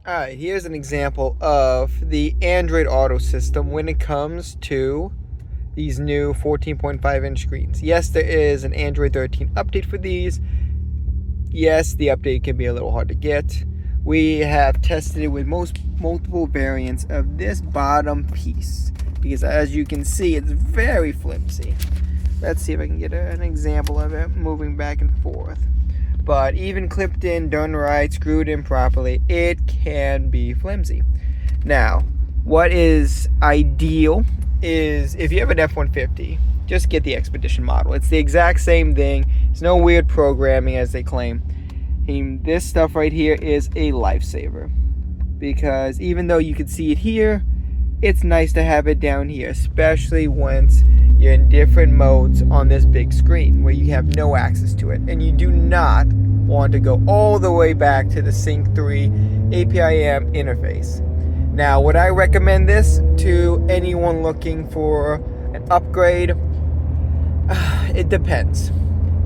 Alright, here's an example of the Android Auto system when it comes to these new 14.5-inch screens. Yes, there is an Android 13 update for these. Yes, the update can be a little hard to get. We have tested it with multiple variants of this bottom piece because, as you can see, it's very flimsy. Let's see if I can get an example of it moving back and forth. But even clipped in, done right, screwed in properly, it can be flimsy. Now, what is ideal is if you have an F-150, just get the Expedition model. It's the exact same thing. It's no weird programming as they claim. This stuff right here is a lifesaver because even though you can see it here, it's nice to have it down here, especially once you're in different modes on this big screen where you have no access to it, and you do not want to go all the way back to the Sync 3 APIM interface. Now, would I recommend this to anyone looking for an upgrade? It depends.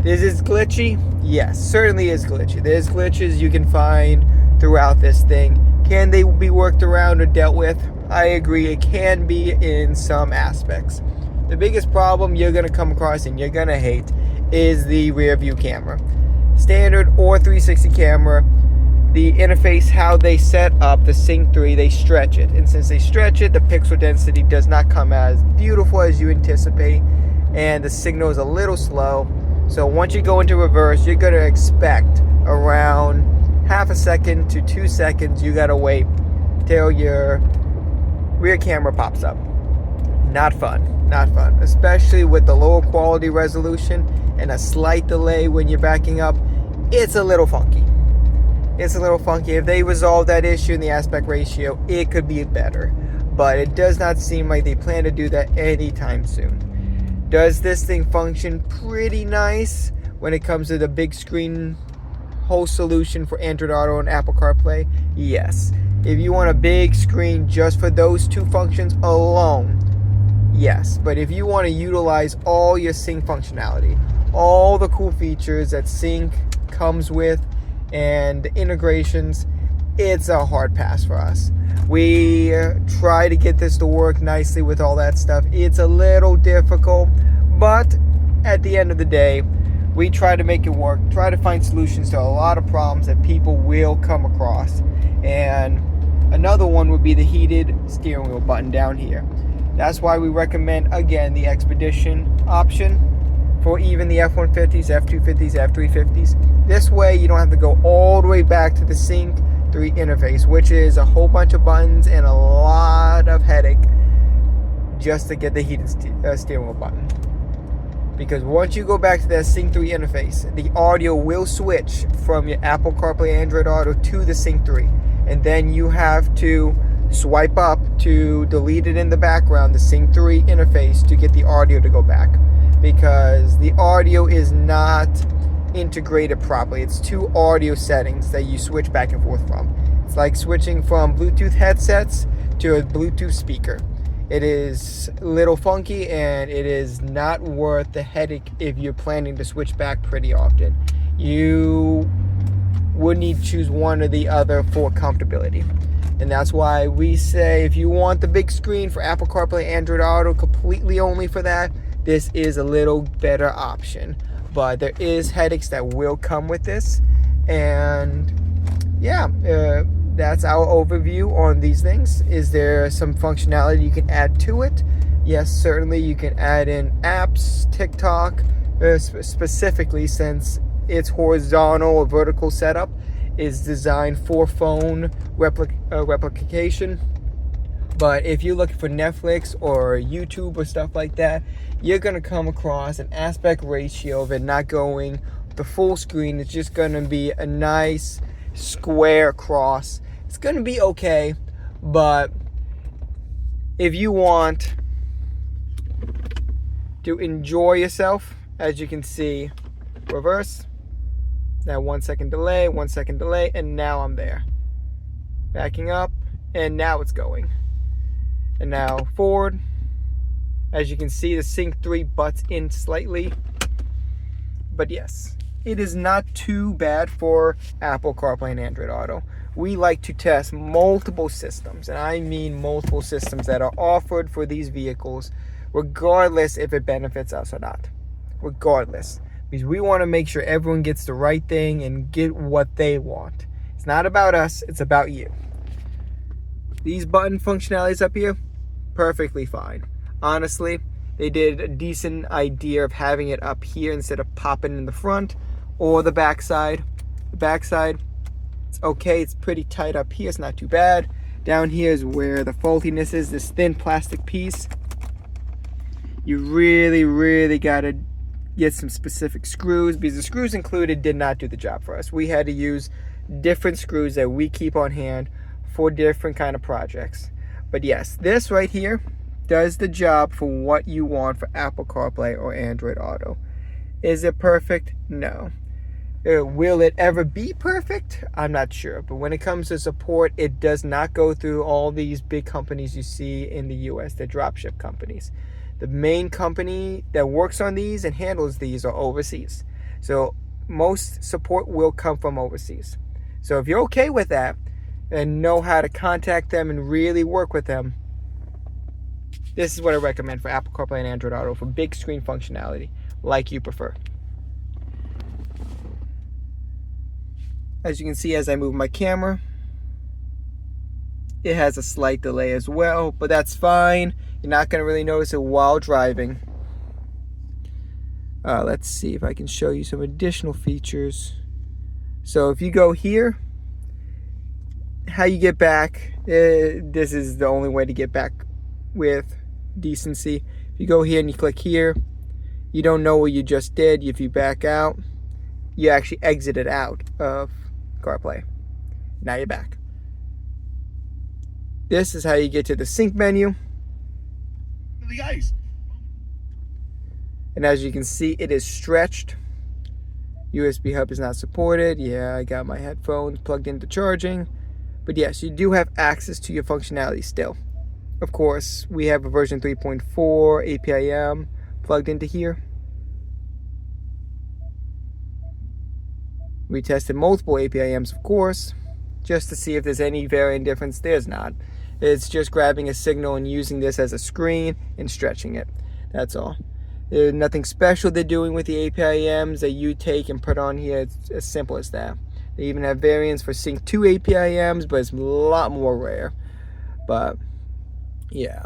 Is this glitchy? Yes, certainly is glitchy. There's glitches you can find throughout this thing. Can they be worked around or dealt with? I agree, it can be in some aspects. The biggest problem you're going to come across and you're going to hate is the rear view camera. Standard or 360 camera, the interface, how they set up the Sync 3, they stretch it. And since they stretch it, the pixel density does not come as beautiful as you anticipate, and the signal is a little slow. So once you go into reverse, you're going to expect around half a second to 2 seconds. You got to wait till your rear camera pops up. Not fun, not fun, especially with the lower quality resolution and a slight delay when you're backing up. It's a little funky. It's a little funky. If they resolve that issue in the aspect ratio, it could be better, but it does not seem like they plan to do that anytime soon. Does this thing function pretty nice when it comes to the big screen whole solution for Android Auto and Apple CarPlay? Yes. If you want a big screen just for those two functions alone, yes. But if you want to utilize all your Sync functionality, all the cool features that Sync comes with, and integrations, it's a hard pass for us. We try to get this to work nicely with all that stuff. It's a little difficult, but at the end of the day, we try to make it work, try to find solutions to a lot of problems that people will come across. And another one would be the heated steering wheel button down here. That's why we recommend, again, the Expedition option for even the F-150s, F-250s, F-350s. This way, you don't have to go all the way back to the Sync 3 interface, which is a whole bunch of buttons and a lot of headache just to get the heated steering wheel button. Because once you go back to that Sync 3 interface, the audio will switch from your Apple CarPlay Android Auto to the Sync 3. And then you have to swipe up to delete it in the background, the Sync 3 interface, to get the audio to go back. Because the audio is not integrated properly. It's two audio settings that you switch back and forth from. It's like switching from Bluetooth headsets to a Bluetooth speaker. It is a little funky, and it is not worth the headache if you're planning to switch back pretty often. You would need to choose one or the other for comfortability. And that's why we say if you want the big screen for Apple CarPlay Android Auto completely only for that, this is a little better option. But there is headaches that will come with this. And yeah, that's our overview on these things. Is there some functionality you can add to it? Yes, certainly you can add in apps, TikTok, specifically since its horizontal or vertical setup is designed for phone replication. But if you're looking for Netflix or YouTube or stuff like that, you're going to come across an aspect ratio of it not going the full screen. It's just going to be a nice square cross. It's going to be okay, but if you want to enjoy yourself, as you can see, reverse, now 1 second delay, 1 second delay, and now I'm there. Backing up, and now it's going. And now forward. As you can see, the Sync 3 butts in slightly. But yes, it is not too bad for Apple CarPlay and Android Auto. we like to test multiple systems, and I mean multiple systems that are offered for these vehicles, regardless if it benefits us or not. Regardless. Because we want to make sure everyone gets the right thing and get what they want. It's not about us, it's about you. These button functionalities up here, perfectly fine. Honestly, they did a decent idea of having it up here instead of popping in the front or the back side. The back side, it's okay, it's pretty tight up here, it's not too bad. Down here is where the faultiness is, this thin plastic piece. You really gotta get some specific screws, because the screws included did not do the job for us. We had to use different screws that we keep on hand for different kind of projects. But yes, this right here does the job for what you want for Apple CarPlay or Android Auto. Is it perfect? No. Will it ever be perfect? I'm not sure. But when it comes to support, it does not go through all these big companies you see in the US, the dropship companies. The main company that works on these and handles these are overseas. So most support will come from overseas. So if you're okay with that and know how to contact them and really work with them, this is what I recommend for Apple CarPlay and Android Auto for big screen functionality like you prefer. As you can see, as I move my camera, it has a slight delay as well, but that's fine. You're not going to really notice it while driving. Let's see if I can show you some additional features. So if you go here, how you get back, this is the only way to get back with decency. If you go here and you click here, you don't know what you just did. If you back out, you actually exited out of CarPlay. Now you're back. This is how you get to the sync menu. And as you can see, it is stretched. USB hub is not supported. Yeah, I got my headphones plugged into charging. But yes, you do have access to your functionality still. Of course, we have a version 3.4 APIM plugged into here. We tested multiple APIMs, of course, just to see if there's any variant difference. There's not. It's just grabbing a signal and using this as a screen and stretching it. That's all. There's nothing special they're doing with the APIMs that you take and put on here. It's as simple as that. They even have variants for Sync 2 APIMs, but it's a lot more rare. But yeah,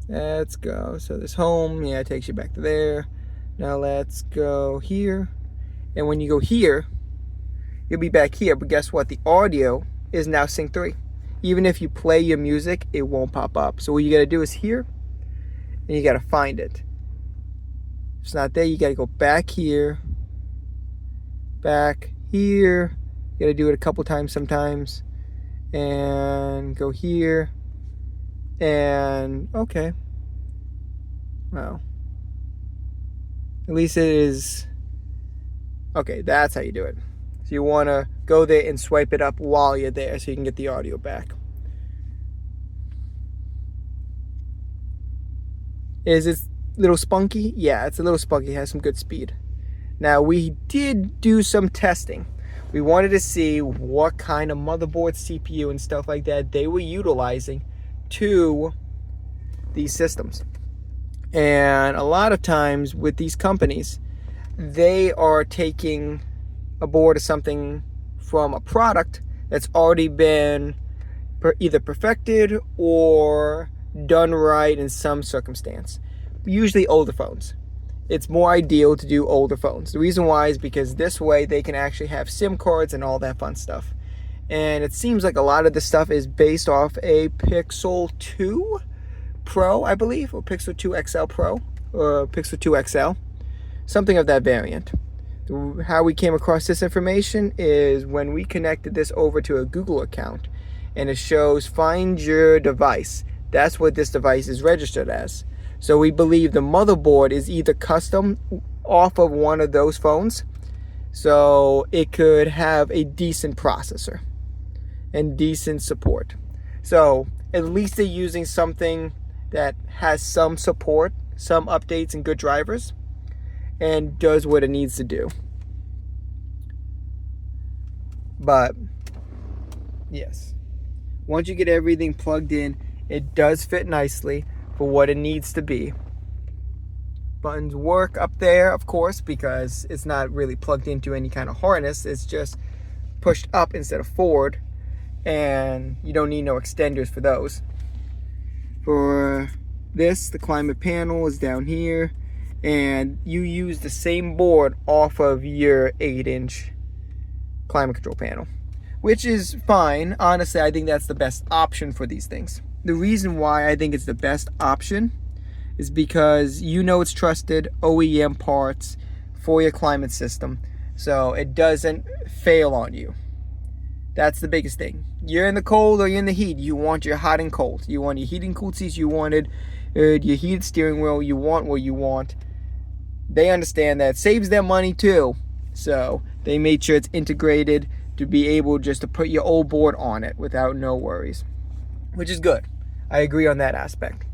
let's go. So this home, yeah, it takes you back to there. Now let's go here. And when you go here, you'll be back here. But guess what? The audio is now Sync 3. Even if you play your music, it won't pop up. So what you got to do is here, and you got to find it. If it's not there, you got to go back here, back here. You got to do it a couple times sometimes. And go here. And, okay. Well, at least it is. Okay, that's how you do it. So you want to go there and swipe it up while you're there so you can get the audio back. Is it a little spunky? Yeah, it's a little spunky. It has some good speed. Now, we did do some testing. We wanted to see what kind of motherboard, CPU, and stuff like that they were utilizing to these systems. And a lot of times with these companies, they are taking a board or something from a product that's already been either perfected or done right in some circumstance. Usually older phones. It's more ideal to do older phones. The reason why is because this way they can actually have SIM cards and all that fun stuff. And it seems like a lot of this stuff is based off a Pixel 2 Pro, I believe, or Pixel 2 XL Pro, or Pixel 2 XL. Something of that variant. How we came across this information is when we connected this over to a Google account, and it shows find your device. That's what this device is registered as. So we believe the motherboard is either custom off of one of those phones, so it could have a decent processor and decent support. So at least they're using something that has some support, some updates, and good drivers, and does what it needs to do. But Yes. Once you get everything plugged in, it does fit nicely for what it needs to be. Buttons work up there, of course, because it's not really plugged into any kind of harness. It's just pushed up instead of forward, and you don't need no extenders for those. For this, the climate panel is down here, and you use the same board off of your 8-inch climate control panel, which is fine. Honestly, I think that's the best option for these things. The reason why I think it's the best option is because you know it's trusted OEM parts for your climate system, so it doesn't fail on you. That's the biggest thing. You're in the cold or you're in the heat, you want your hot and cold. You want your heated and cooled seats, you wanted your heated steering wheel, you want what you want. They understand that. It saves them money too, so they made sure it's integrated to be able just to put your old board on it without no worries, which is good. I agree on that aspect.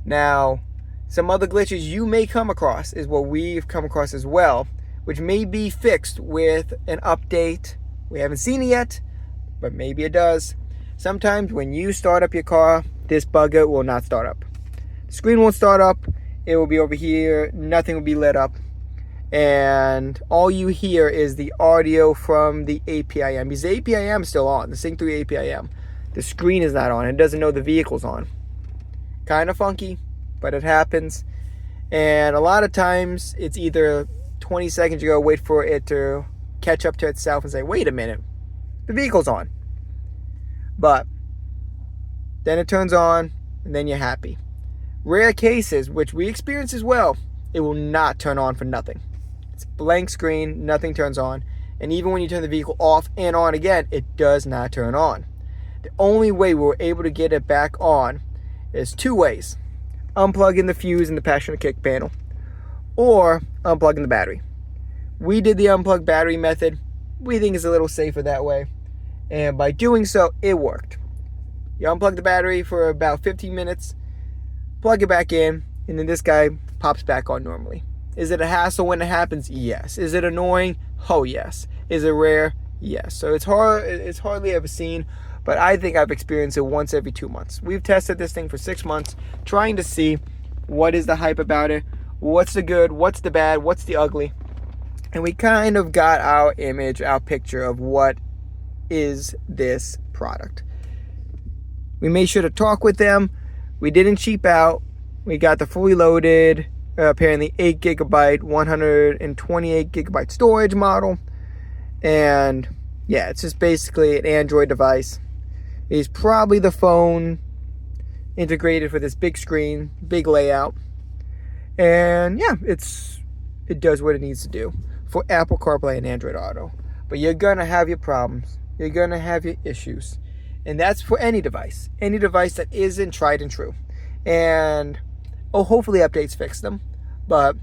Now, some other glitches you may come across is what we've come across as well, which may be fixed with an update. We haven't seen it yet, but maybe it does. Sometimes when you start up your car, this bugger will not start up. The screen won't start up. It will be over here. Nothing will be lit up. And all you hear is the audio from the APIM, because the APIM is still on, the Sync 3 APIM. The screen is not on. It doesn't know the vehicle's on. Kind of funky, but it happens. And a lot of times it's either 20 seconds you gotta wait for it to catch up to itself and say, wait a minute, the vehicle's on. But then it turns on and then you're happy. Rare cases, which we experience as well, it will not turn on for nothing. It's blank screen, nothing turns on. And even when you turn the vehicle off and on again, it does not turn on. The only way we were able to get it back on is two ways. Unplugging the fuse in the passenger kick panel, or unplugging the battery. We did the unplugged battery method. We think it's a little safer that way. And by doing so, it worked. You unplug the battery for about 15 minutes, plug it back in, and then this guy pops back on normally. Is it a hassle when it happens? Yes. Is it annoying? Oh, yes. Is it rare? Yes. So it's hardly ever seen, but I think I've experienced it once every 2 months. We've tested this thing for 6 months, trying to see what is the hype about it, what's the good, what's the bad, what's the ugly. And we kind of got our image, our picture of what is this product. We made sure to talk with them. We didn't cheap out. We got the fully loaded, apparently 8 gigabyte, 128 gigabyte storage model. And yeah, it's just basically an Android device. It's probably the phone integrated for this big screen, big layout. And yeah, it does what it needs to do for Apple CarPlay and Android Auto. But you're gonna have your problems. You're gonna have your issues. And that's for any device that isn't tried and true. And hopefully updates fix them. But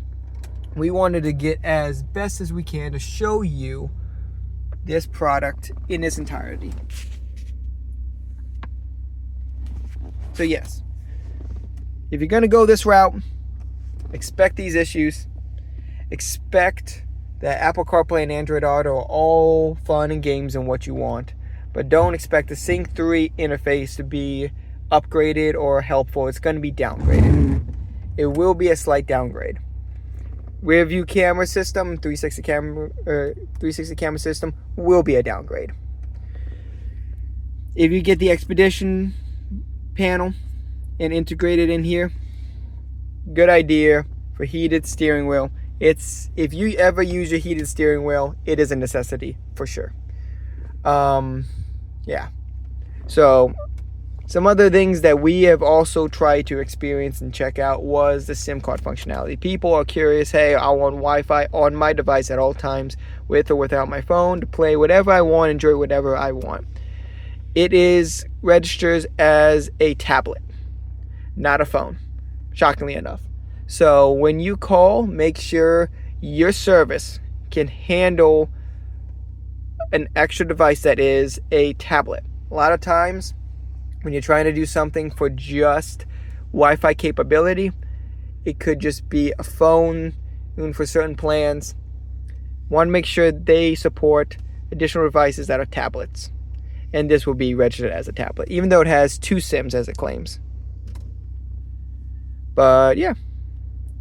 we wanted to get as best as we can to show you this product in its entirety. So yes, if you're gonna go this route, expect these issues. Expect that Apple CarPlay and Android Auto are all fun and games and what you want. But don't expect the Sync 3 interface to be upgraded or helpful. It's going to be downgraded. It will be a slight downgrade. Rear view camera system, 360 camera system will be a downgrade. If you get the Expedition panel and integrate it in here, good idea for heated steering wheel. If you ever use your heated steering wheel, it is a necessity for sure. Yeah. So some other things that we have also tried to experience and check out was the SIM card functionality. People are curious, hey, I want Wi-Fi on my device at all times, with or without my phone, to play whatever I want, enjoy whatever I want. It registers as a tablet, not a phone, shockingly enough. So when you call, make sure your service can handle an extra device that is a tablet. A lot of times when you're trying to do something for just Wi-Fi capability, it could just be a phone, even for certain plans. Want to make sure they support additional devices that are tablets. and this will be registered as a tablet, even though it has 2 SIMs as it claims. But yeah,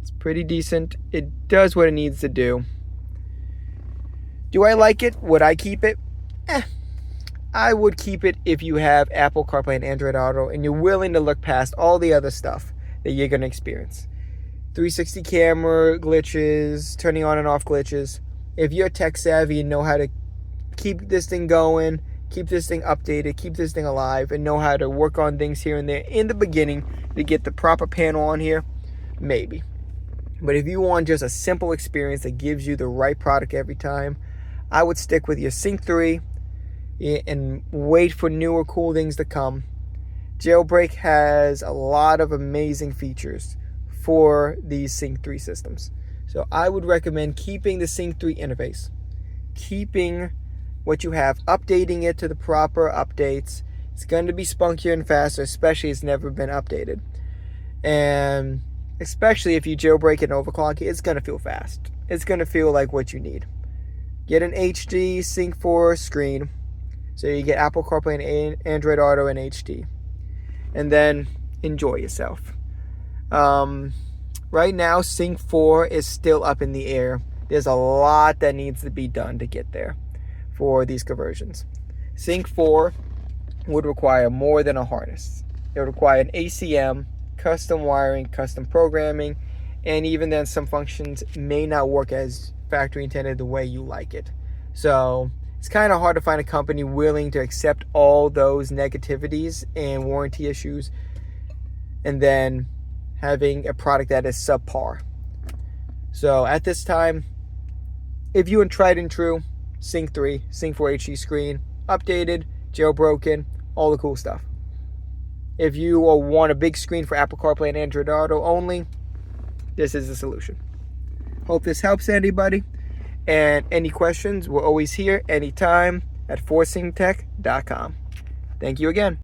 it's pretty decent. It does what it needs to do. Do I like it? Would I keep it? I would keep it if you have Apple CarPlay and Android Auto and you're willing to look past all the other stuff that you're going to experience. 360 camera glitches, turning on and off glitches. If you're tech savvy and know how to keep this thing going, keep this thing updated, keep this thing alive, and know how to work on things here and there in the beginning to get the proper panel on here, maybe. But if you want just a simple experience that gives you the right product every time, I would stick with your Sync 3 and wait for newer cool things to come. Jailbreak has a lot of amazing features for these Sync 3 systems. So I would recommend keeping the Sync 3 interface, keeping what you have, updating it to the proper updates. It's going to be spunkier and faster, especially it's never been updated. And especially if you jailbreak and overclock it, it's going to feel fast. It's going to feel like what you need. Get an HD Sync 4 screen, so you get Apple CarPlay and Android Auto in HD. And then enjoy yourself. Right now, Sync 4 is still up in the air. There's a lot that needs to be done to get there for these conversions. Sync 4 would require more than a harness. It would require an ACM, custom wiring, custom programming, and even then some functions may not work as factory intended the way you like it. So it's kind of hard to find a company willing to accept all those negativities and warranty issues and then having a product that is subpar. So at this time, if you want tried and true, Sync 3, Sync 4 HD screen, updated, jailbroken, all the cool stuff. If you want a big screen for Apple CarPlay and Android Auto only, this is the solution. Hope this helps anybody. And any questions, we're always here anytime at forcingtech.com. Thank you again.